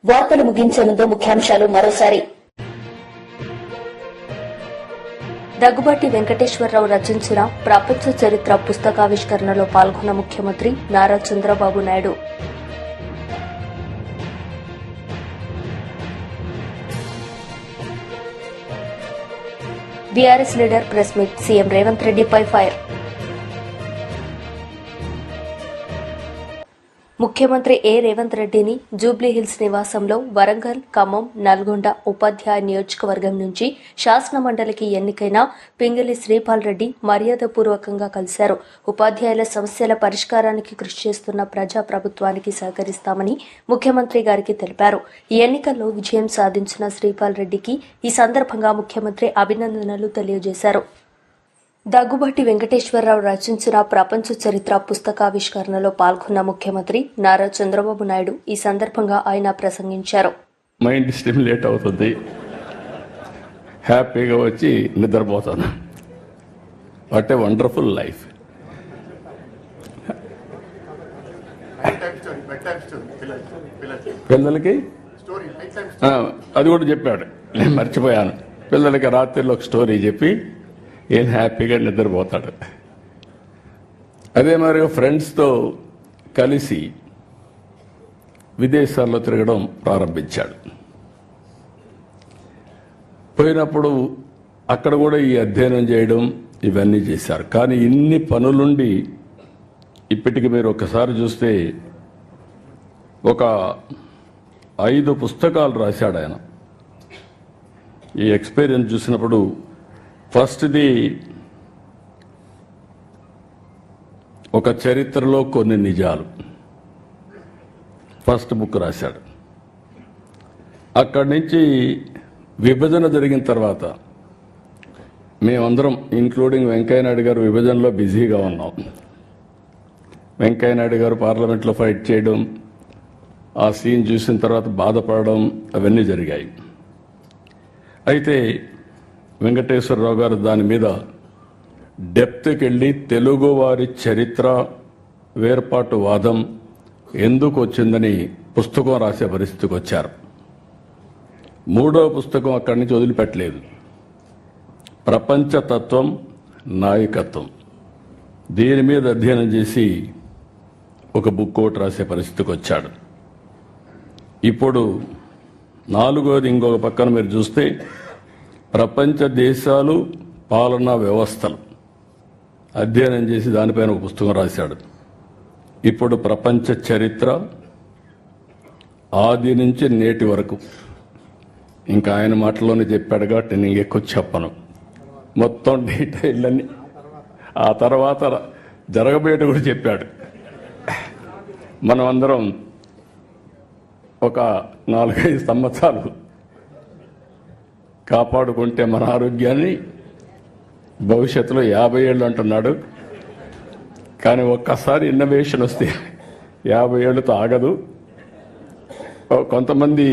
వార్తలు ముగించే ముందు ముఖ్యాంశాలు మరోసారి. దగ్గుబాటి వెంకటేశ్వరరావు రచించిన ప్రపంచ చరిత్ర పుస్తకావిష్కరణలో పాల్గొన్న ముఖ్యమంత్రి Nara Chandrababu Naidu. BRS leader press meet, CM Revanth రెడ్డిపై ఫైర్. ముఖ్యమంత్రి రేవంత్ రెడ్డిని జూబ్లీహిల్స్ నివాసంలో వరంగల్, ఖమ్మం, నల్గొండ ఉపాధ్యాయ నియోజకవర్గం నుంచి శాసన మండలికి ఎన్నికైన పింగళి శ్రీపాల్ రెడ్డి మర్యాదపూర్వకంగా కలిశారు. ఉపాధ్యాయుల సమస్యల పరిష్కారానికి కృషి చేస్తున్న ప్రజాప్రభుత్వానికి సహకరిస్తామని ముఖ్యమంత్రి గారికి తెలిపారు. ఈ ఎన్నికల్లో విజయం సాధించిన శ్రీపాల్ రెడ్డికి ఈ సందర్భంగా ముఖ్యమంత్రి అభినందనలు తెలియజేశారు. దగ్గుబాటి వెంకటేశ్వరరావు రచించిన ప్రపంచ చరిత్ర పుస్తకావిష్కరణలో పాల్గొన్న ముఖ్యమంత్రి నారా చంద్రబాబు నాయుడు ఈ సందర్భంగా ఆయన ప్రసంగించారు. మైండ్ స్టిమ్యులేట్ అవుతుంది, హ్యాపీగా వచ్చి నిద్రపోతాను. What a wonderful life. పిల్లలకి అది కూడా చెప్పాడు, మర్చిపోయాను. పిల్లలకి రాత్రిలో ఒక స్టోరీ చెప్పి ఏం హ్యాపీగా నిద్రపోతాడు. అదే మరి ఫ్రెండ్స్తో కలిసి విదేశాల్లో తిరగడం ప్రారంభించాడు. పోయినప్పుడు అక్కడ కూడా ఈ అధ్యయనం చేయడం ఇవన్నీ చేశారు. కానీ ఇన్ని పనులుండి ఇప్పటికి మీరు ఒకసారి చూస్తే ఒక 5 పుస్తకాలు రాశాడు ఆయన. ఈ ఎక్స్పీరియన్స్ చూసినప్పుడు ఫస్ట్ది ఒక చరిత్రలో కొన్ని నిజాలు, ఫస్ట్ బుక్ రాశాడు. అక్కడి నుంచి విభజన జరిగిన తర్వాత మేమందరం ఇంక్లూడింగ్ వెంకయ్యనాయుడు గారు విభజనలో బిజీగా ఉన్నాం. వెంకయ్యనాయుడు గారు పార్లమెంట్లో ఫైట్ చేయడం, ఆ సీన్ చూసిన తర్వాత బాధపడడం అవన్నీ జరిగాయి. అయితే వెంకటేశ్వరరావు గారు దాని మీద డెప్త్కి వెళ్ళి తెలుగువారి చరిత్ర వేర్పాటు వాదం ఎందుకు వచ్చిందని పుస్తకం రాసే పరిస్థితికి వచ్చారు. 3వ పుస్తకం అక్కడి నుంచి వదిలిపెట్టలేదు. ప్రపంచతత్వం, నాయకత్వం, దీని మీద అధ్యయనం చేసి ఒక బుక్ ఒకటి రాసే పరిస్థితికి వచ్చాడు. ఇప్పుడు 4వది ఇంకొక పక్కన మీరు చూస్తే ప్రపంచ దేశాలు, పాలనా వ్యవస్థలు అధ్యయనం చేసి దానిపైన ఒక పుస్తకం రాశాడు. ఇప్పుడు ప్రపంచ చరిత్ర ఆది నుంచి నేటి వరకు, ఇంకా ఆయన మాటలోనే చెప్పాడు కాబట్టి నేను ఎక్కువ చెప్పను. మొత్తం డీటెయిల్ ఆ తర్వాత జరగబోయేట కూడా చెప్పాడు. మనం అందరం ఒక 4-5 సంవత్సరాలు కాపాడుకుంటే మన ఆరోగ్యాన్ని భవిష్యత్తులో 50 ఏళ్ళు అంటున్నాడు. కానీ ఒక్కసారి ఇన్నోవేషన్ వస్తే 50 ఏళ్ళతో ఆగదు. కొంతమంది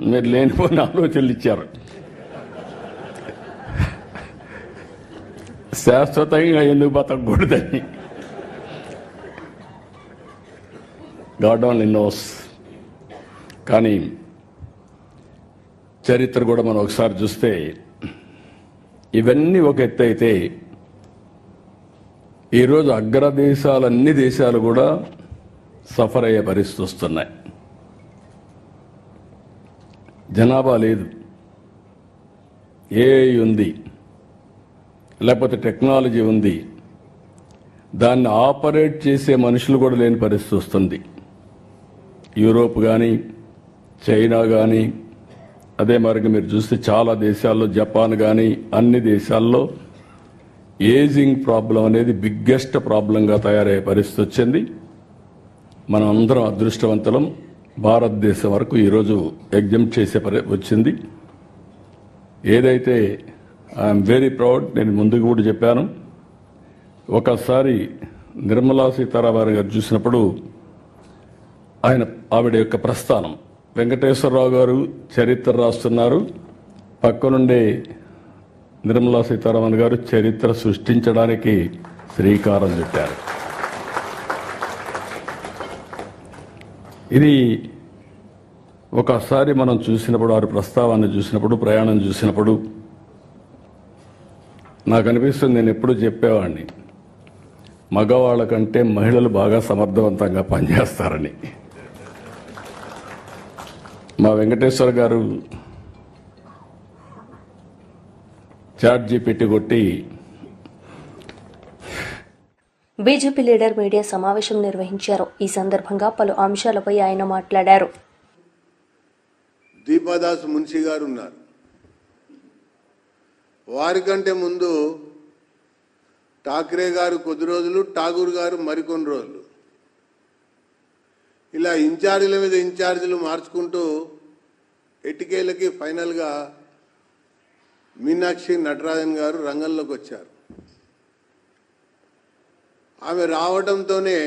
మీరు లేనిపోయిన ఆలోచనలు ఇచ్చారు. శాశ్వతంగా ఎందుకు బతకూడదని. God only knows. కానీ చరిత్ర కూడా మనం ఒకసారి చూస్తే ఇవన్నీ ఒక ఎత్తు అయితే ఈరోజు అగ్రదేశాలన్ని దేశాలు కూడా సఫర్ అయ్యే పరిస్థితి వస్తున్నాయి. జనాభా లేదు, ఏఐ ఉంది, లేకపోతే టెక్నాలజీ ఉంది, దాన్ని ఆపరేట్ చేసే మనుషులు కూడా లేని పరిస్థితి వస్తుంది. యూరోప్ కానీ, చైనా కానీ, అదే మరి మీరు చూస్తే చాలా దేశాల్లో, జపాన్ కానీ, అన్ని దేశాల్లో ఏజింగ్ ప్రాబ్లం అనేది బిగ్గెస్ట్ ప్రాబ్లంగా తయారయ్యే పరిస్థితి వచ్చింది. మనం అందరం అదృష్టవంతులం. భారతదేశం వరకు ఈరోజు ఎగ్జామ్ చేసే వచ్చింది. ఏదైతే ఐఎమ్ వెరీ ప్రౌడ్, నేను ముందుకు కూడా చెప్పాను. ఒకసారి నిర్మలా సీతారామన్ గారు చూసినప్పుడు ఆవిడ యొక్క ప్రస్థానం. వెంకటేశ్వరరావు గారు చరిత్ర రాస్తున్నారు, పక్కనుండే నిర్మలా సీతారామన్ గారు చరిత్ర సృష్టించడానికి శ్రీకారం చుట్టారు. ఇది ఒకసారి మనం చూసినప్పుడు, వారి ప్రస్తావాన్ని చూసినప్పుడు, ప్రయాణం చూసినప్పుడు నాకు అనిపిస్తుంది, నేను ఎప్పుడూ చెప్పేవాడిని, మగవాళ్ళ కంటే మహిళలు బాగా సమర్థవంతంగా పనిచేస్తారని. మా వెంకటేశ్వర గారు ChatGPT కొట్టి బీజేపీ లీడర్ మీడియా సమావేశం నిర్వహించారు. ఈ సందర్భంగా పలు అంశాలపై ఆయన మాట్లాడారు. దీపాదాస్ మున్షి గారు ఉన్నారు. వారికంటే ముందు ఠాక్రే గారు కొద్ది రోజులు, ఠాగూర్ గారు మరికొన్ని రోజులు, ఇలా ఇన్ఛార్జీల మీద ఇన్ఛార్జీలు మార్చుకుంటూ ఎట్టికేలకి ఫైనల్గా మీనాక్షి నటరాజన్ గారు రంగంలోకి వచ్చారు. ఆమె రావడంతోనే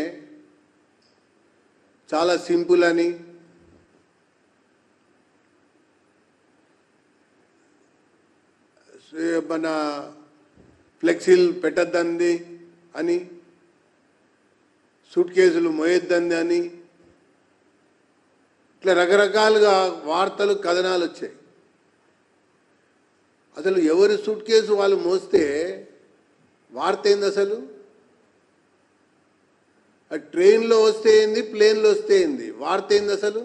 చాలా సింపుల్ అని, మన ఫ్లెక్సీలు పెట్టద్దంది అని, సూట్ కేసులు మోయొద్దంది అని, ఇట్లా రకరకాలుగా వార్తలు, కథనాలు వచ్చాయి. అసలు ఎవరి సూట్ కేసు వాళ్ళు మోస్తే వార్త ఏంది? అసలు ట్రైన్లో వస్తే ఏంది, ప్లేన్లో వస్తే ఏంది, వార్త ఏంది అసలు?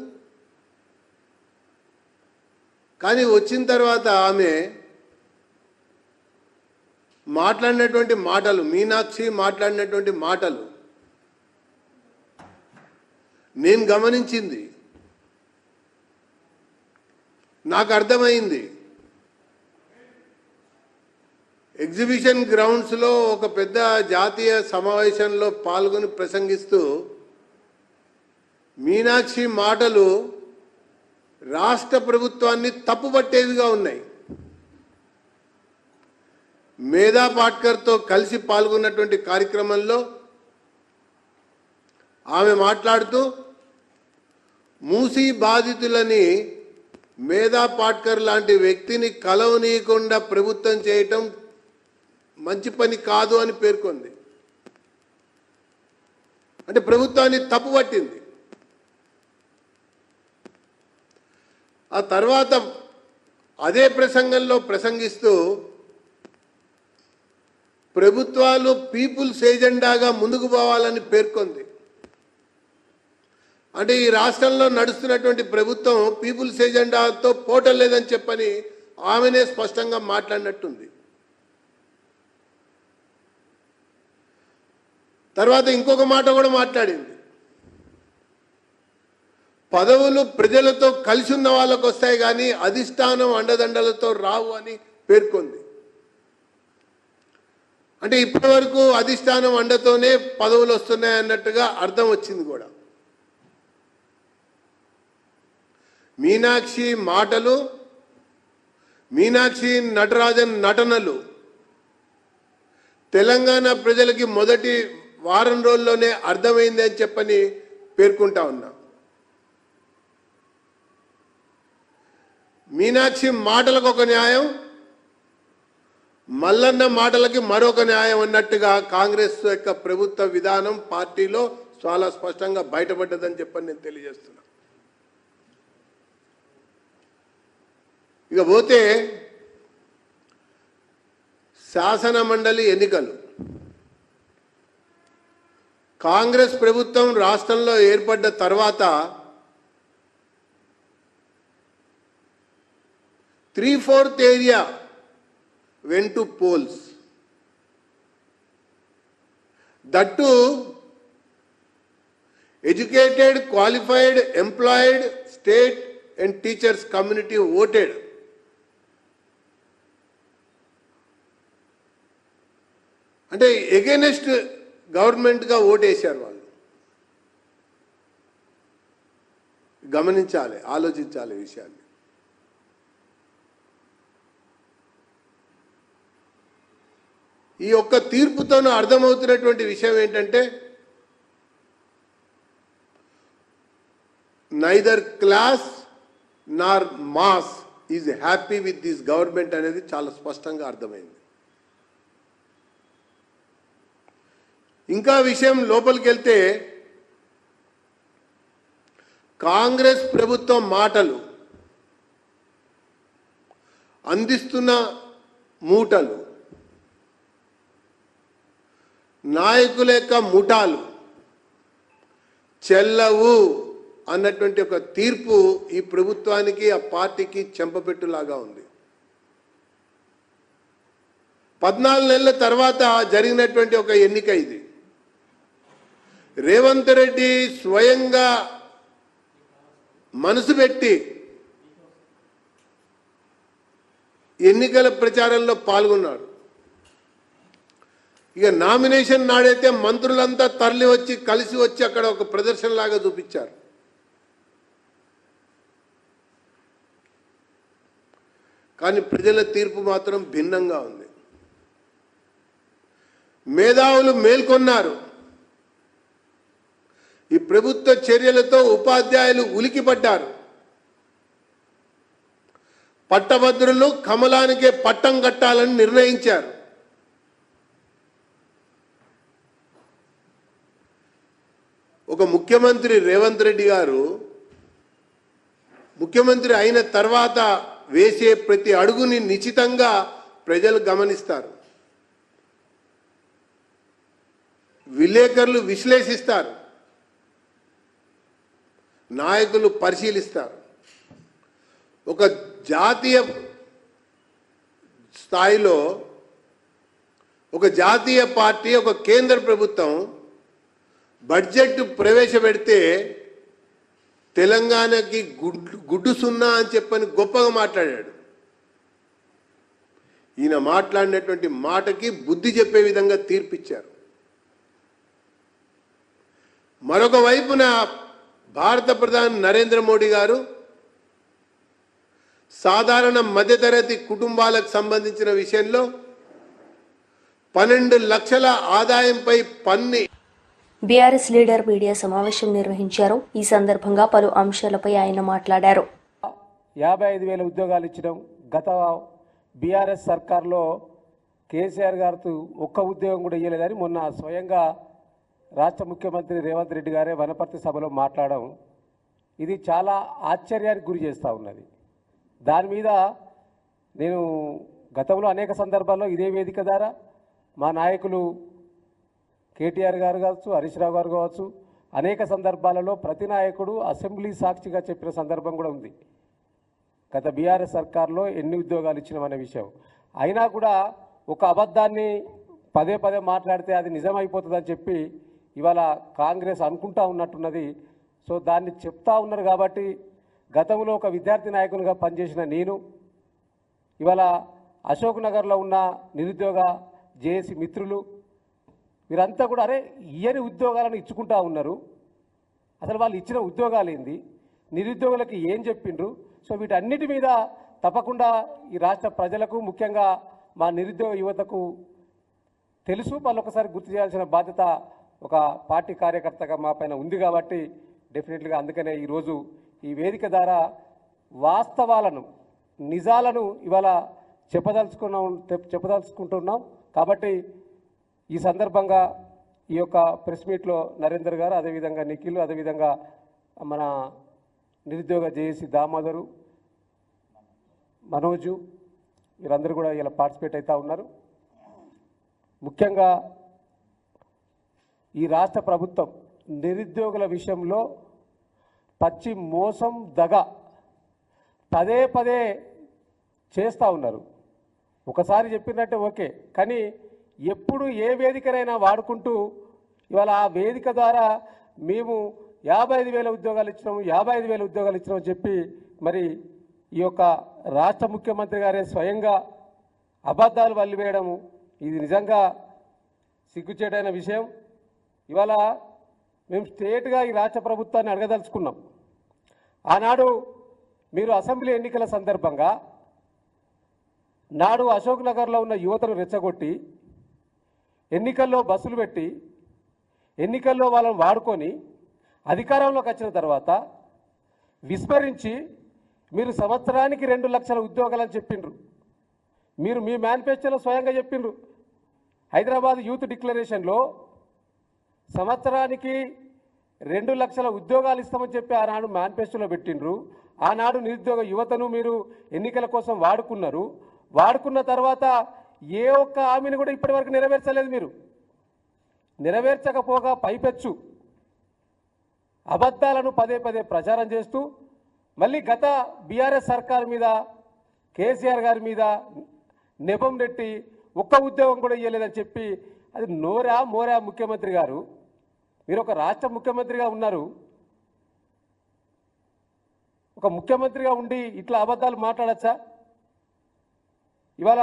కానీ వచ్చిన తర్వాత ఆమె మాట్లాడినటువంటి మాటలు, మీనాక్షి మాట్లాడినటువంటి మాటలు నేను గమనించింది, నాకు అర్థమైంది. ఎగ్జిబిషన్ గ్రౌండ్స్లో ఒక పెద్ద జాతీయ సమావేశంలో పాల్గొని ప్రసంగిస్తూ మీనాక్షి మాటలు రాష్ట్ర ప్రభుత్వాన్ని తప్పుపట్టేవిగా ఉన్నాయి. మేధా పాట్కర్తో కలిసి పాల్గొన్నటువంటి కార్యక్రమంలో ఆమె మాట్లాడుతూ మూసీ బాధితులని మేధా పాట్కర్ లాంటి వ్యక్తిని కలవనీయకుండా ప్రభుత్వం చేయటం మంచి పని కాదు అని పేర్కొంది. అంటే ప్రభుత్వాన్ని తప్పుపట్టింది. ఆ తర్వాత అదే ప్రసంగంలో ప్రసంగిస్తూ ప్రభుత్వాలు పీపుల్స్ ఏజెండాగా ముందుకు పోవాలని పేర్కొంది. అంటే ఈ రాష్ట్రంలో నడుస్తున్నటువంటి ప్రభుత్వం పీపుల్స్ ఏజెండాతో పోవటం లేదని చెప్పని ఆమెనే స్పష్టంగా మాట్లాడినట్టుంది. తర్వాత ఇంకొక మాట కూడా మాట్లాడింది, పదవులు ప్రజలతో కలిసి ఉన్న వాళ్ళకు వస్తాయి కానీ అధిష్టానం అండదండలతో రావు అని పేర్కొంది. అంటే ఇప్పటి వరకు అధిష్టానం అండతోనే పదవులు వస్తున్నాయి అన్నట్టుగా అర్థం వచ్చింది కూడా. మీనాక్షి మాటలు, మీనాక్షి నటరాజన్ నటనలు తెలంగాణ ప్రజలకి మొదటి వారం రోజుల్లోనే అర్థమైంది అని చెప్పని పేర్కొంటా ఉన్నా. మీనాక్షి మాటలకు ఒక న్యాయం, మల్లన్న మాటలకి మరొక న్యాయం అన్నట్టుగా కాంగ్రెస్ యొక్క ప్రభుత్వ విధానం పార్టీలో చాలా స్పష్టంగా బయటపడ్డదని చెప్పని నేను తెలియజేస్తున్నా. ఇక పోతే శాసన మండలి ఎన్నికలు. కాంగ్రెస్ ప్రభుత్వం రాష్ట్రంలో ఏర్పడ్డ తర్వాత 3/4 area went to polls. That too, educated, qualified, employed, state and teachers community voted. అంటే ఎగెనెస్ట్ గవర్నమెంట్గా ఓటేశారు వాళ్ళు. గమనించాలి, ఆలోచించాలి విషయాన్ని. ఈ యొక్క తీర్పుతోనూ అర్థమవుతున్నటువంటి విషయం ఏంటంటే neither class Nar mass is happy with this government అనేది చాలా స్పష్టంగా అర్థమైంది. ఇంకా విషయం లోపలికి వెళ్తే కాంగ్రెస్ ప్రభుత్వం మాటలు, అందిస్తున్న మూటలు, నాయకుల యొక్క ముఠాలు చెల్లవు అన్నటువంటి ఒక తీర్పు ఈ ప్రభుత్వానికి ఆ పార్టీకి చెంపపెట్టులాగా ఉంది. 14 నెలల తర్వాత జరిగినటువంటి ఒక ఎన్నిక ఇది. రేవంత్ రెడ్డి స్వయంగా మనసు పెట్టి ఎన్నికల ప్రచారంలో పాల్గొన్నాడు. ఇక నామినేషన్ నాడైతే మంత్రులంతా తరలి వచ్చి కలిసి వచ్చి అక్కడ ఒక ప్రదర్శనలాగా చూపించారు. కానీ ప్రజల తీర్పు మాత్రం భిన్నంగా ఉంది. మేధావులు మేల్కొన్నారు. ఈ ప్రభుత్వ చర్యలతో ఉపాధ్యాయులు ఉలికిపడ్డారు. పట్టభద్రులు కమలానికే పట్టం కట్టాలని నిర్ణయించారు. ఒక ముఖ్యమంత్రి రేవంత్ రెడ్డి గారు ముఖ్యమంత్రి అయిన తర్వాత వేసే ప్రతి అడుగుని నిశ్చితంగా ప్రజలు గమనిస్తారు, విలేకరులు విశ్లేషిస్తారు, నాయకులు పరిశీలిస్తారు. ఒక జాతీయ స్థాయిలో ఒక జాతీయ పార్టీ, ఒక కేంద్ర ప్రభుత్వం బడ్జెట్ ప్రవేశపెడితే తెలంగాణకి గుడ్డు సున్నా అని చెప్పని గొప్పగా మాట్లాడాడు. ఈయన మాట్లాడినటువంటి మాటకి బుద్ధి చెప్పే విధంగా తీర్పిచ్చారు. మరొక వైపున భారత ప్రధాని నరేంద్ర మోడీ గారు సాధారణ మధ్యతరగతి కుటుంబాలకు సంబంధించిన విషయంలో 12 లక్షల ఆదాయంపై పన్ను బీఆర్ఎస్ లీడర్ మీడియా సమావేశం నిర్వహించారు. ఈ సందర్భంగా పలు అంశాలపై ఆయన మాట్లాడారు. 55,000 ఉద్యోగాలు ఇచ్చడం, గత బీఆర్ఎస్ సర్కార్లో కేసీఆర్ గారితో ఒక్క ఉద్యోగం కూడా ఇవ్వలేదని మొన్న స్వయంగా రాష్ట్ర ముఖ్యమంత్రి రేవంత్ రెడ్డి గారే వనపర్తి సభలో మాట్లాడడం, ఇది చాలా ఆశ్చర్యానికి గురి చేస్తూ ఉన్నది. దాని మీద నేను గతంలో అనేక సందర్భాల్లో ఇదే వేదిక ద్వారా మా నాయకులు కేటీఆర్ గారు కావచ్చు, హరీష్ రావు గారు కావచ్చు, అనేక సందర్భాలలో ప్రతి నాయకుడు అసెంబ్లీ సాక్షిగా చెప్పిన సందర్భం కూడా ఉంది. గత బీఆర్ఎస్ సర్కార్లో ఎన్ని ఉద్యోగాలు ఇచ్చినామనే విషయం. అయినా కూడా ఒక అబద్ధాన్ని పదే పదే మాట్లాడితే అది నిజమైపోతుందని చెప్పి ఇవాళ కాంగ్రెస్ అనుకుంటా ఉన్నట్టున్నది. సో దాన్ని చెప్తా ఉన్నారు కాబట్టి గతంలో ఒక విద్యార్థి నాయకునిగా పనిచేసిన నేను ఇవాళ అశోక్ నగర్లో ఉన్న నిరుద్యోగ జేఏసీ మిత్రులు వీరంతా కూడా అరే ఇయని ఉద్యోగాలను ఇచ్చుకుంటా ఉన్నారు, అసలు వాళ్ళు ఇచ్చిన ఉద్యోగాలు ఏంది, నిరుద్యోగులకి ఏం చెప్పిండ్రు. సో వీటన్నిటి మీద తప్పకుండా ఈ రాష్ట్ర ప్రజలకు, ముఖ్యంగా మా నిరుద్యోగ యువతకు తెలుసు. వాళ్ళు ఒకసారి గుర్తు చేయాల్సిన బాధ్యత ఒక పార్టీ కార్యకర్తగా మా పైన ఉంది కాబట్టి డెఫినెట్గా అందుకనే ఈరోజు ఈ వేదిక ద్వారా వాస్తవాలను, నిజాలను ఇవాళ చెప్పదలుచుకుంటున్నాం. కాబట్టి ఈ సందర్భంగా ఈ యొక్క ప్రెస్ మీట్లో నరేందర్ గారు, అదేవిధంగా నిఖిల్, అదేవిధంగా మన నిరుద్యోగ జేఏసీ దామోదరు, మనోజు, వీరందరూ కూడా ఇలా పార్టిసిపేట్ అవుతూ ఉన్నారు. ముఖ్యంగా ఈ రాష్ట్ర ప్రభుత్వం నిరుద్యోగుల విషయంలో పచ్చి మోసం, దగ పదే పదే చేస్తూ ఉన్నారు. ఒకసారి చెప్పినట్టే ఓకే, కానీ ఎప్పుడు ఏ వేదికనైనా వాడుకుంటూ ఇవాళ ఆ వేదిక ద్వారా మేము 55,000 ఉద్యోగాలు ఇచ్చినాము, 55,000 ఉద్యోగాలు ఇచ్చినామని చెప్పి మరి ఈ యొక్క రాష్ట్ర ముఖ్యమంత్రి గారే స్వయంగా అబద్ధాలు వల్లివేయడము, ఇది నిజంగా సిగ్గుచేటైన విషయం. ఇవాళ మేము స్టేట్గా ఈ రాష్ట్ర ప్రభుత్వాన్ని అడగదలుచుకున్నాం. ఆనాడు మీరు అసెంబ్లీ ఎన్నికల సందర్భంగా నాడు అశోక్ నగర్లో ఉన్న యువతను రెచ్చగొట్టి ఎన్నికల్లో బస్సులు పెట్టి ఎన్నికల్లో వాళ్ళని వాడుకొని అధికారంలోకి వచ్చిన తర్వాత విస్మరించి మీరు సంవత్సరానికి 2 లక్షల ఉద్యోగాలని చెప్పిండ్రు. మీరు మీ మేనిఫెస్టోలో స్వయంగా చెప్పిండ్రు. హైదరాబాద్ యూత్ డిక్లరేషన్లో సంవత్సరానికి 2 లక్షల ఉద్యోగాలు ఇస్తామని చెప్పి ఆనాడు మేనిఫెస్టోలో పెట్టిండ్రు. ఆనాడు నిరుద్యోగ యువతను మీరు ఎన్నికల కోసం వాడుకున్నారు. వాడుకున్న తర్వాత ఏ ఒక్క హామీని కూడా ఇప్పటివరకు నెరవేర్చలేదు. మీరు నెరవేర్చకపోగా పైపెచ్చు అబద్ధాలను పదే పదే ప్రచారం చేస్తూ మళ్ళీ గత బీఆర్ఎస్ సర్కార్ మీద కేసీఆర్ గారి మీద నెపం నెట్టి ఒక్క ఉద్యోగం కూడా ఇవ్వలేదని చెప్పి అది నోరా మోరా ముఖ్యమంత్రి గారు. మీరు ఒక రాష్ట్ర ముఖ్యమంత్రిగా ఉన్నారు. ఒక ముఖ్యమంత్రిగా ఉండి ఇట్లా అబద్ధాలు మాట్లాడచ్చా? ఇవాళ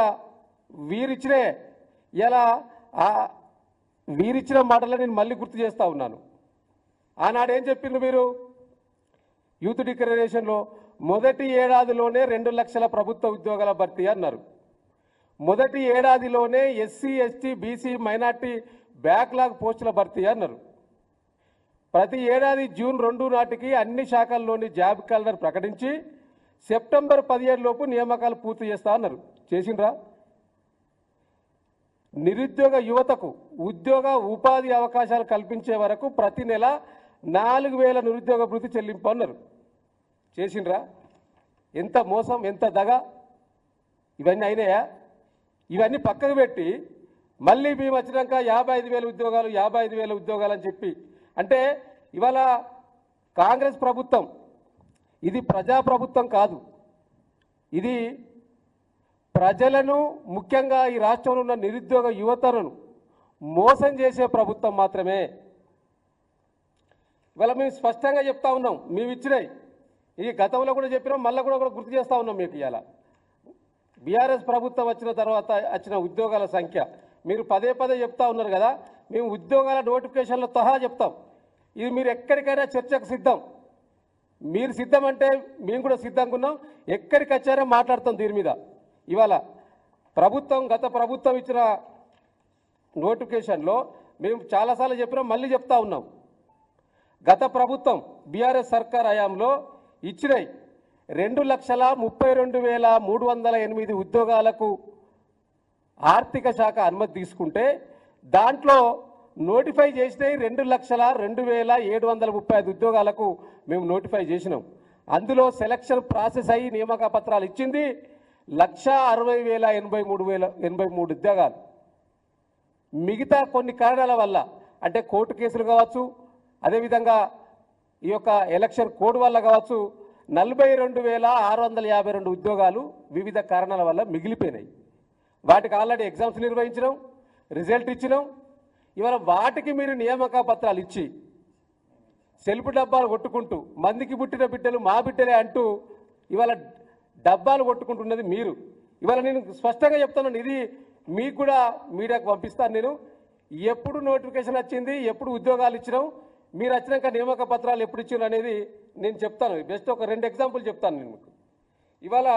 వీరిచ్చిన మాటలు నేను మళ్ళీ గుర్తు చేస్తూ ఉన్నాను. ఆనాడు ఏం చెప్పిండ్రు మీరు యూత్ డిక్లరేషన్లో? మొదటి ఏడాదిలోనే 2 లక్షల ప్రభుత్వ ఉద్యోగాల భర్తీ అన్నారు. మొదటి ఏడాదిలోనే SC ST BC minority backlog పోస్టుల భర్తీ అన్నారు. ప్రతి ఏడాది జూన్ 2 నాటికి అన్ని శాఖల్లోని జాబ్ క్యాలెండర్ ప్రకటించి సెప్టెంబర్ 17 లోపు నియామకాలు పూర్తి చేస్తా అన్నారు. చేసిండ్రా? నిరుద్యోగ యువతకు ఉద్యోగ ఉపాధి అవకాశాలు కల్పించే వరకు ప్రతి నెల 4,000 నిరుద్యోగ భృతి చెల్లింపు అన్నారు. చేసిండ్రా? ఎంత మోసం, ఎంత దగ! ఇవన్నీ అయినాయా? ఇవన్నీ పక్కకు పెట్టి మళ్ళీ మేము వచ్చినాక 55,000 ఉద్యోగాలు 55,000 ఉద్యోగాలు అని చెప్పి, అంటే ఇవాళ కాంగ్రెస్ ప్రభుత్వం ఇది ప్రజాప్రభుత్వం కాదు. ఇది ప్రజలను, ముఖ్యంగా ఈ రాష్ట్రంలో ఉన్న నిరుద్యోగ యువతను మోసం చేసే ప్రభుత్వం మాత్రమే. ఇవాళ మేము స్పష్టంగా చెప్తా ఉన్నాం. మేము ఇచ్చినాయి ఈ గతంలో కూడా చెప్పినాం, మళ్ళీ కూడా గుర్తు చేస్తూ ఉన్నాం మీకు. ఇవాళ బీఆర్ఎస్ ప్రభుత్వం వచ్చిన తర్వాత వచ్చిన ఉద్యోగాల సంఖ్య మీరు పదే పదే చెప్తా ఉన్నారు కదా. మేము ఉద్యోగాల నోటిఫికేషన్లో సహా చెప్తాం. ఇది మీరు ఎక్కడికైనా చర్చకు సిద్ధం. మీరు సిద్ధం అంటే మేము కూడా సిద్ధంగా ఉన్నాం. ఎక్కడికి వచ్చారో మాట్లాడతాం దీని మీద. ఇవాళ గత ప్రభుత్వం ఇచ్చిన నోటిఫికేషన్లో మేము చాలాసార్లు చెప్పినాం, మళ్ళీ చెప్తా ఉన్నాం. గత ప్రభుత్వం బీఆర్ఎస్ సర్కార్ హయాంలో ఇచ్చినాయి 2,32,308 ఉద్యోగాలకు ఆర్థిక శాఖ అనుమతి తీసుకుంటే దాంట్లో నోటిఫై చేసినాయి 2,02,735 ఉద్యోగాలకు మేము నోటిఫై చేసినాం. అందులో సెలక్షన్ ప్రాసెస్ అయ్యి నియామక పత్రాలు ఇచ్చింది 1,60,083 ఉద్యోగాలు. మిగతా కొన్ని కారణాల వల్ల, అంటే కోర్టు కేసులు కావచ్చు, అదేవిధంగా ఈ యొక్క ఎలక్షన్ కోడ్ వల్ల కావచ్చు, 42,652 ఉద్యోగాలు వివిధ కారణాల వల్ల మిగిలిపోయినాయి. వాటికి ఆల్రెడీ ఎగ్జామ్స్ నిర్వహించడం, రిజల్ట్ ఇచ్చినాం. ఇవాళ వాటికి మీరు నియామక పత్రాలు ఇచ్చి సెల్ఫ్ డబ్బాలు కొట్టుకుంటూ మందికి పుట్టిన బిడ్డలు మా బిడ్డలే అంటూ ఇవాళ డబ్బాలు కొట్టుకుంటున్నది మీరు. ఇవాళ నేను స్పష్టంగా చెప్తున్నాను, ఇది మీకు కూడా మీడియాకు పంపిస్తాను. నేను ఎప్పుడు నోటిఫికేషన్ వచ్చింది, ఎప్పుడు ఉద్యోగాలు ఇచ్చినాం, మీరు వచ్చినాక నియామక పత్రాలు ఎప్పుడు ఇచ్చారు అనేది నేను చెప్తాను. బెస్ట్ ఒక 2 ఎగ్జాంపుల్ చెప్తాను నేను మీకు. ఇవాళ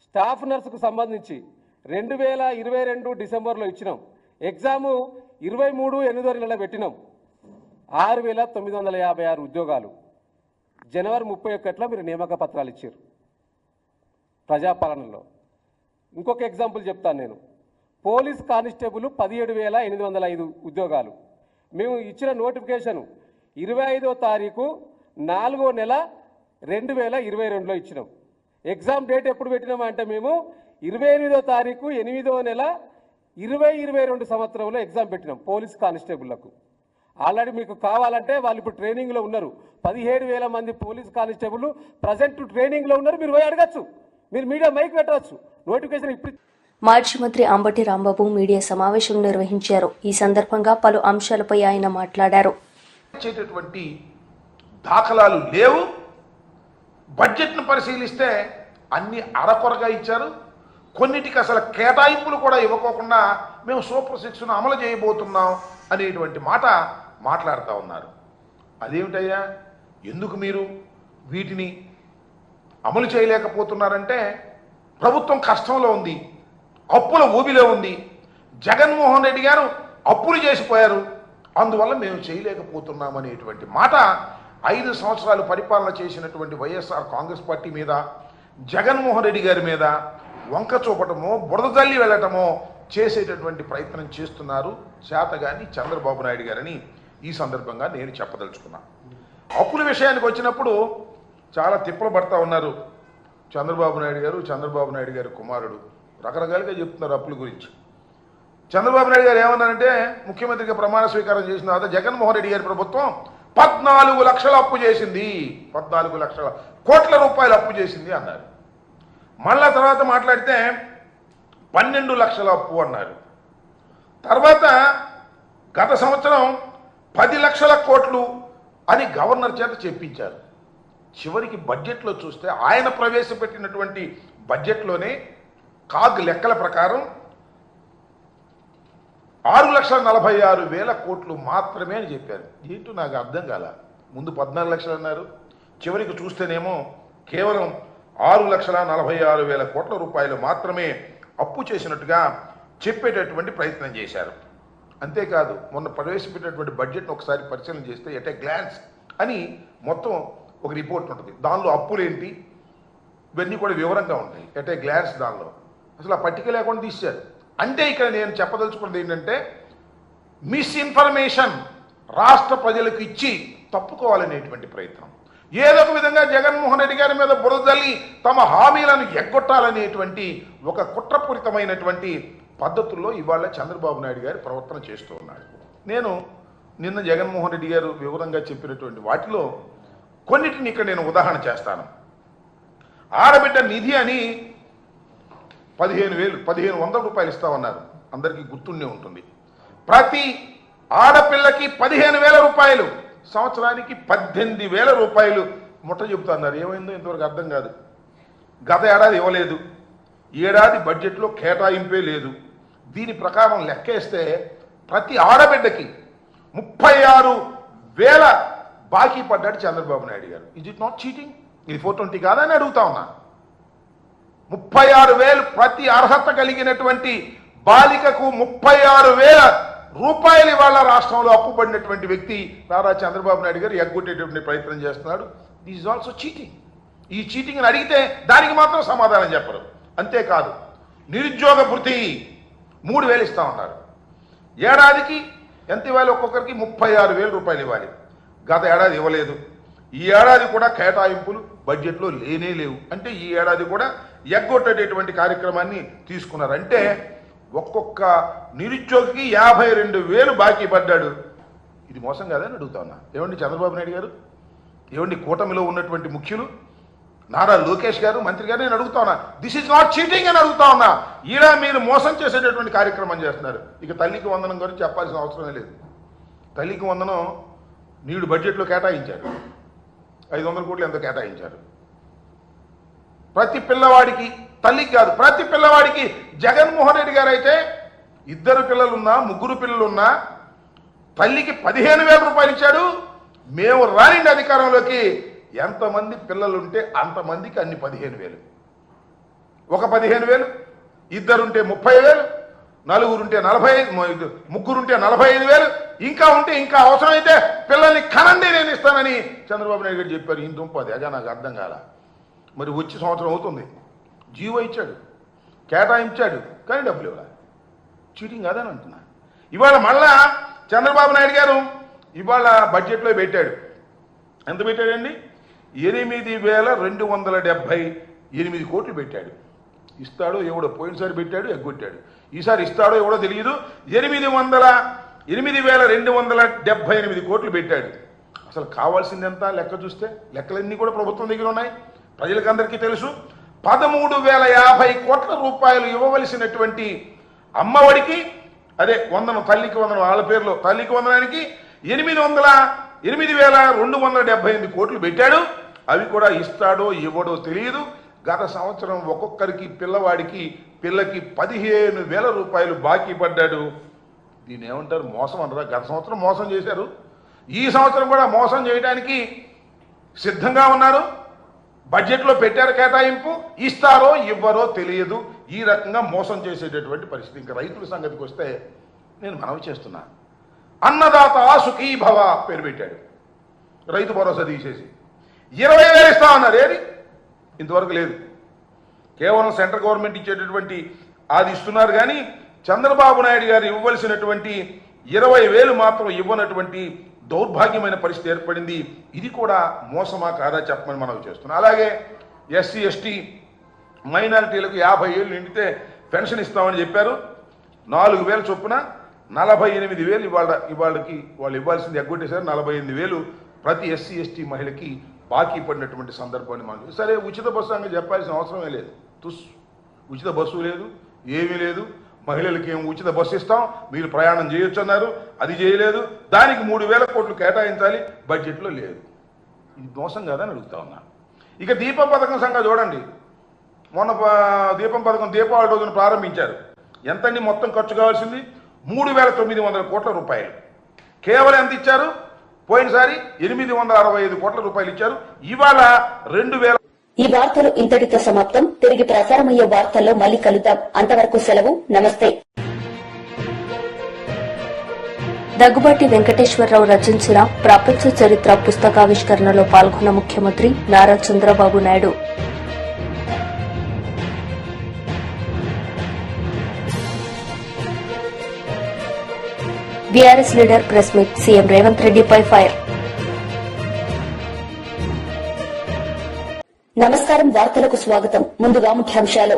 స్టాఫ్ నర్సుకు సంబంధించి 2022 డిసెంబర్లో ఇచ్చినాం. ఎగ్జాము 23/8 పెట్టినాం. 6,956 ఉద్యోగాలు. జనవరి 31 మీరు నియామక పత్రాలు ఇచ్చారు ప్రజాపాలనలో. ఇంకొక ఎగ్జాంపుల్ చెప్తాను నేను. పోలీస్ కానిస్టేబుల్ 17,805 ఉద్యోగాలు. మేము ఇచ్చిన నోటిఫికేషన్ 25వ తారీఖు 4వ నెల 2022లో ఇచ్చినాం. ఎగ్జామ్ డేట్ ఎప్పుడు పెట్టినామంటే మేము 28వ తారీఖు 8వ నెల 2022 సంవత్సరంలో ఎగ్జామ్ పెట్టినాం పోలీస్ కానిస్టేబుళ్లకు. ఆల్రెడీ మీకు కావాలంటే వాళ్ళు ఇప్పుడు ట్రైనింగ్లో ఉన్నారు. 17,000 మంది పోలీస్ కానిస్టేబుల్ ప్రజెంట్ ట్రైనింగ్లో ఉన్నారు. మీరు పోయి అడగచ్చు, మీరు మీడియా మైక్ పెట్టవచ్చు. నోటిఫికేషన్ ఇప్పుడు. మాజీ మంత్రి అంబటి రాంబాబు మీడియా సమావేశం నిర్వహించారు. ఈ సందర్భంగా పలు అంశాలపై ఆయన మాట్లాడారు. దాఖలాలు లేవు. బడ్జెట్ను పరిశీలిస్తే అన్ని అరకొరగా ఇచ్చారు. కొన్నిటికి అసలు కేటాయింపులు కూడా ఇవ్వకోకుండా మేము సూపర్ 6ను అమలు చేయబోతున్నాం అనేటువంటి మాట మాట్లాడుతూ ఉన్నారు. అదేమిటయ్యా, ఎందుకు మీరు వీటిని అమలు చేయలేకపోతున్నారంటే ప్రభుత్వం కష్టంలో ఉంది, అప్పుల ఊబిలో ఉంది. జగన్మోహన్ రెడ్డి గారు అప్పులు చేసిపోయారు, అందువల్ల మేము చేయలేకపోతున్నాం అనేటువంటి మాట 5 సంవత్సరాలు పరిపాలన చేసినటువంటి వైఎస్ఆర్ కాంగ్రెస్ పార్టీ మీద, జగన్మోహన్ రెడ్డి గారి మీద వంక చూపటమో, బురద జల్లి వెళ్ళటమో చేసేటటువంటి ప్రయత్నం చేస్తున్నారు చేతగాని చంద్రబాబు నాయుడు గారని ఈ సందర్భంగా నేను చెప్పదలుచుకున్నా. అప్పుల విషయానికి వచ్చినప్పుడు చాలా తిప్పలు పడతా ఉన్నారు చంద్రబాబు నాయుడు గారు, చంద్రబాబు నాయుడు గారి కుమారుడు రకరకాలుగా చెప్తున్నారు అప్పుల గురించి. చంద్రబాబు నాయుడు గారు ఏమన్నారంటే, ముఖ్యమంత్రిగా ప్రమాణ స్వీకారం చేసిన తర్వాత జగన్మోహన్ రెడ్డి గారి ప్రభుత్వం 14 లక్షల అప్పు చేసింది, 14 లక్షల కోట్ల రూపాయలు అప్పు చేసింది అన్నారు. మళ్ళా తర్వాత మాట్లాడితే 12 లక్షల అప్పు అన్నారు. తర్వాత గత సంవత్సరం 10 లక్షల కోట్లు అని గవర్నర్ చేత చెప్పించారు. చివరికి బడ్జెట్లో చూస్తే ఆయన ప్రవేశపెట్టినటువంటి బడ్జెట్లోనే కాగ్ లెక్కల ప్రకారం 6,46,000 కోట్లు మాత్రమే అని చెప్పారు. ఏంటో నాకు అర్థం కాల. ముందు 14 లక్షలు అన్నారు, చివరికి చూస్తేనేమో కేవలం 6,46,000 కోట్ల రూపాయలు మాత్రమే అప్పు చేసినట్టుగా చెప్పేటటువంటి ప్రయత్నం చేశారు. అంతేకాదు, మొన్న ప్రవేశపెట్టినటువంటి బడ్జెట్ను ఒకసారి పరిశీలన చేస్తే ఎట్ ఏ గ్లాన్స్ అని మొత్తం ఒక రిపోర్ట్ ఉంటుంది. దానిలో అప్పులేంటి ఇవన్నీ కూడా వివరంగా ఉంటాయి. ఎట్ ఏ గ్లాన్స్ దానిలో అసలు ఆ పట్టిక లేకుండా తీశారు. అంటే ఇక్కడ నేను చెప్పదలుచుకున్నది ఏంటంటే, మిస్ఇన్ఫర్మేషన్ రాష్ట్ర ప్రజలకు ఇచ్చి తప్పుకోవాలనేటువంటి ప్రయత్నం. ఏదో ఒక విధంగా జగన్మోహన్ రెడ్డి గారి మీద బురదల్లి తమ హామీలను ఎగ్గొట్టాలనేటువంటి ఒక కుట్రపూరితమైనటువంటి పద్ధతుల్లో ఇవాళ చంద్రబాబు నాయుడు గారి ప్రవర్తన చేస్తూ ఉన్నాడు. నేను నిన్న జగన్మోహన్ రెడ్డి గారు వివరంగా చెప్పినటువంటి వాటిలో కొన్నిటిని ఇక్కడ నేను ఉదాహరణ చేస్తాను. ఆడబిడ్డ నిధి అని 1,500 రూపాయలు ఇస్తామన్నారు. అందరికీ గుర్తుండే ఉంటుంది. ప్రతి ఆడపిల్లకి 15,000 రూపాయలు, సంవత్సరానికి 18,000 రూపాయలు ముట్ట చెబుతున్నారు. ఏమైందో ఇంతవరకు అర్థం కాదు. గత ఏడాది ఇవ్వలేదు, ఏడాది బడ్జెట్లో కేటాయింపే లేదు. దీని ప్రకారం లెక్కేస్తే ప్రతి ఆడబిడ్డకి 36,000 బాకీ పడ్డాడు చంద్రబాబు నాయుడు గారు. Is it not cheating? ఇది 420 కాదని అడుగుతా ఉన్నా. 36,000 ప్రతి అర్హత కలిగినటువంటి బాలికకు 36,000 రూపాయలు ఇవాళ రాష్ట్రంలో అప్పుపడినటువంటి వ్యక్తి నారా చంద్రబాబు నాయుడు గారు ఎగ్గొట్టేటువంటి ప్రయత్నం చేస్తున్నాడు. This is also cheating. ఈ చీటింగ్ అని అడిగితే దానికి మాత్రం సమాధానం చెప్పరు. అంతేకాదు, నిరుద్యోగ భృతి 3,000 ఇస్తామన్నారు. ఏడాదికి ఎంత ఇవ్వాలి? ఒక్కొక్కరికి 36,000 రూపాయలు ఇవ్వాలి. గత ఏడాది ఇవ్వలేదు. ఈ ఏడాది కూడా కేటాయింపులు బడ్జెట్లో లేనే లేవు. అంటే ఈ ఏడాది కూడా ఎగ్గొట్టేటటువంటి కార్యక్రమాన్ని తీసుకున్నారు. అంటే ఒక్కొక్క నిరుద్యోగికి 52,000 బాకీ పడ్డాడు. ఇది మోసం కాదని అడుగుతా ఉన్నా. ఏమండి చంద్రబాబు నాయుడు గారు, ఏమండి కూటమిలో ఉన్నటువంటి ముఖ్యులు నారా లోకేష్ గారు, మంత్రి గారు, నేను అడుగుతా ఉన్నా, దిస్ ఈజ్ నాట్ చీటింగ్ అని అడుగుతా ఉన్నా. ఇలా మీరు మోసం చేసేటటువంటి కార్యక్రమం చేస్తున్నారు. ఇక తల్లికి వందనం గురించి చెప్పాల్సిన అవసరమే లేదు. తల్లికి వందనం నీడు బడ్జెట్లో కేటాయించారు. 500 కోట్లు ఎంతో కేటాయించారు. ప్రతి పిల్లవాడికి, తల్లికి కాదు, ప్రతి పిల్లవాడికి జగన్మోహన్ రెడ్డి గారు అయితే 2 పిల్లలున్నా 3 పిల్లలున్నా తల్లికి 15,000 రూపాయలు ఇచ్చాడు. మేము రానిండి అధికారంలోకి, ఎంతమంది పిల్లలుంటే అంతమందికి అన్ని 15,000. ఒక 15,000, 2 ఉంటే 30,000, 4 ఉంటే 45, 3 ఉంటే 45,000, ఇంకా ఉంటే ఇంకా అవసరమైతే పిల్లల్ని కనండి నేను ఇస్తానని చంద్రబాబు నాయుడు గారు చెప్పారు. ఈ దుంపది అదే నాకు అర్థం కాల. మరి వచ్చి సంవత్సరం అవుతుంది, జీవో ఇచ్చాడు, కేటాయించాడు, కానీ డబ్బులు ఇవ్వాలి. చీటింగ్ కాదని అంటున్నా. ఇవాళ మళ్ళా చంద్రబాబు నాయుడు గారు ఇవాళ బడ్జెట్లో పెట్టాడు. ఎంత పెట్టాడండి? 8,278 కోట్లు పెట్టాడు. ఇస్తాడో ఎవడో, పోయినసారి పెట్టాడు, ఎగ్గొట్టాడు. ఈసారి ఇస్తాడో ఎవడో తెలియదు. 8,278 కోట్లు పెట్టాడు. అసలు కావాల్సింది ఎంత లెక్క చూస్తే? లెక్కలన్నీ కూడా ప్రభుత్వం దగ్గర ఉన్నాయి, ప్రజలకు అందరికీ తెలుసు. 13,050 కోట్ల రూపాయలు ఇవ్వవలసినటువంటి అమ్మఒడికి, అదే వందనం, తల్లికి వందనం, వాళ్ళ పేరులో తల్లికి వందనానికి 8,278 కోట్లు పెట్టాడు. అవి కూడా ఇస్తాడో ఇవ్వడో తెలియదు. గత సంవత్సరం ఒక్కొక్కరికి పిల్లకి 15,000 రూపాయలు బాకీ పడ్డాడు. దీన్ని ఏమంటారు? మోసం అంటారా? గత సంవత్సరం మోసం చేశారు, ఈ సంవత్సరం కూడా మోసం చేయడానికి సిద్ధంగా ఉన్నారు. బడ్జెట్లో పెట్టారు కేటాయింపు, ఇస్తారో ఇవ్వరో తెలియదు. ఈ రకంగా మోసం చేసేటటువంటి పరిస్థితి. ఇంకా రైతుల సంగతికి వస్తే నేను మనవి చేస్తున్నా, అన్నదాత సుఖీ భవ పేరు పెట్టాడు. రైతు భరోసా తీసేసి 20,000 ఇస్తామన్నారు. ఏది ఇంతవరకు లేదు. కేవలం సెంట్రల్ గవర్నమెంట్ ఇచ్చేటటువంటి అది ఇస్తున్నారు కానీ చంద్రబాబు నాయుడు గారు ఇవ్వవలసినటువంటి 20,000 మాత్రం ఇవ్వనటువంటి దౌర్భాగ్యమైన పరిస్థితి ఏర్పడింది. ఇది కూడా మోసమా కాదా చెప్పమని మనం చేస్తున్నాం. అలాగే ఎస్సీ ఎస్టీ మైనారిటీలకు 50 ఏళ్ళు నిండితే పెన్షన్ ఇస్తామని చెప్పారు. 4,000 చొప్పున 48,000 ఇవాళకి వాళ్ళు ఇవ్వాల్సింది ఎగ్గొట్టేశారు. 48,000 ప్రతి ఎస్సీ ఎస్టీ మహిళకి బాకీ పడినటువంటి సందర్భాన్ని మనం సరే ఉచిత బస్సు అని చెప్పాల్సిన అవసరమే లేదు. ఉచిత బస్సు లేదు, ఏమీ లేదు. మహిళలకి ఏం ఉచిత బస్సు ఇస్తాం, మీరు ప్రయాణం చేయొచ్చు అన్నారు, అది చేయలేదు. దానికి 3,000 కోట్లు కేటాయించాలి, బడ్జెట్లో లేదు. ఇది మోసం కాదని అడుగుతా ఉన్నా. ఇక దీపం పథకం సంగతి చూడండి. మొన్న దీపం పథకం దీపావళి రోజున ప్రారంభించారు. ఎంతండి మొత్తం ఖర్చు కావాల్సింది? 3,900 కోట్ల రూపాయలు. కేవలం ఎంత ఇచ్చారు? పోయినసారి 865 కోట్ల రూపాయలు ఇచ్చారు. ఇవాళ 2,000. ఈ వార్తలు ఇంతటితో సమాప్తం. తిరిగి ప్రసారమయ్యే వార్తల్లో మళ్ళీ కలుద్దాం. అంతవరకు సెలవు. నమస్తే. దగ్గుబాటి వెంకటేశ్వరరావు రచించిన ప్రపంచ చరిత్ర పుస్తకావిష్కరణలో పాల్గొన్న ముఖ్యమంత్రి Nara Chandrababu Naidu. BRS leader press meet, CM Revanth రెడ్డిపై ఫైర్. నమస్కారం. వార్తలకు స్వాగతం. ముందుగా ముఖ్యాంశాలు.